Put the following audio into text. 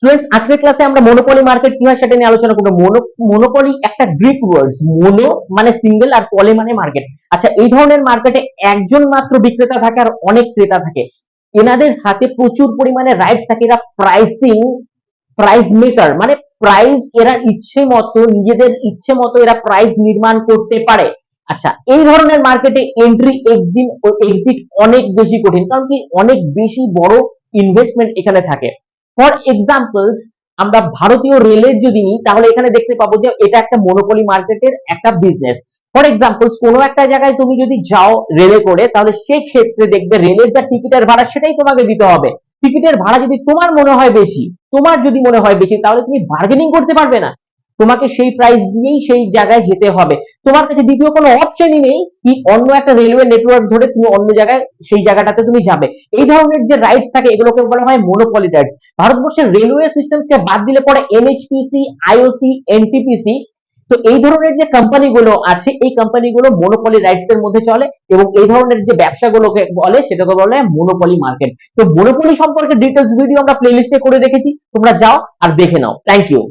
Students, আজকের ক্লাসে আমরা মনোপলি মার্কেট কি হয় সেটা নিয়ে আলোচনা করব। মনোপলি একটা গ্রিক ওয়ার্ডস, মোনো মানে সিঙ্গেল আর পলি মানে মার্কেট। আচ্ছা, এই ধরনের মার্কেটে একজন মাত্র বিক্রেতা থাকে আর অনেক ক্রেতা থাকে। এনাদের হাতে প্রচুর পরিমাণে রাইটস থাকে। এরা প্রাইস মেকার, মানে প্রাইস এরা ইচ্ছে মতো, নিজেদের ইচ্ছে মতো এরা প্রাইস নির্মাণ করতে পারে। আচ্ছা, এই ধরনের মার্কেটে এন্ট্রি এক্সিট অনেক বেশি কঠিন, কারণ কি অনেক বেশি বড় ইনভেস্টমেন্ট এখানে থাকে। ফর এক্সাম্পলস, আমরা ভারতীয় রেলের যদি নিই, তাহলে এখানে দেখতে পাবো যে এটা একটা মনোপলি মার্কেটের একটা বিজনেস। ফর এক্সাম্পলস, কোনো একটা জায়গায় তুমি যদি যাও রেলে করে, তাহলে সেই ক্ষেত্রে দেখবে রেলের যা টিকিটের ভাড়া সেটাই তোমাকে দিতে হবে। টিকিটের ভাড়া যদি তোমার মনে হয় বেশি, তাহলে তুমি বার্গেনিং করতে পারবে না। তোমাকে সেই প্রাইস দিয়েই সেই জায়গায় যেতে হবে। তোমার কাছে দ্বিতীয় কোনো অপশনই নেই কি অন্য একটা রেলওয়ে নেটওয়ার্ক ধরে তুমি অন্য জায়গায় সেই জায়গাটাতে তুমি যাবে। এই ধরনের যে রাইটস থাকে এগুলোকে বলা হয় মনোপলি রাইটস। ভারতবর্ষের রেলওয়ে সিস্টেমকে বাদ দিলে পরে এনএইচপিসি, আইওসি, এনটিপিসি, তো এই ধরনের যে কোম্পানিগুলো আছে এই কোম্পানিগুলো মনোপলি রাইটস এর মধ্যে চলে, এবং এই ধরনের যে ব্যবসাগুলোকে বলে সেটাকে বলে মনোপলি মার্কেট। তো মনোপলি সম্পর্কে ডিটেইলস ভিডিও আমরা প্লেলিস্টে করে রেখেছি, তোমরা যাও আর দেখে নাও। Thank you.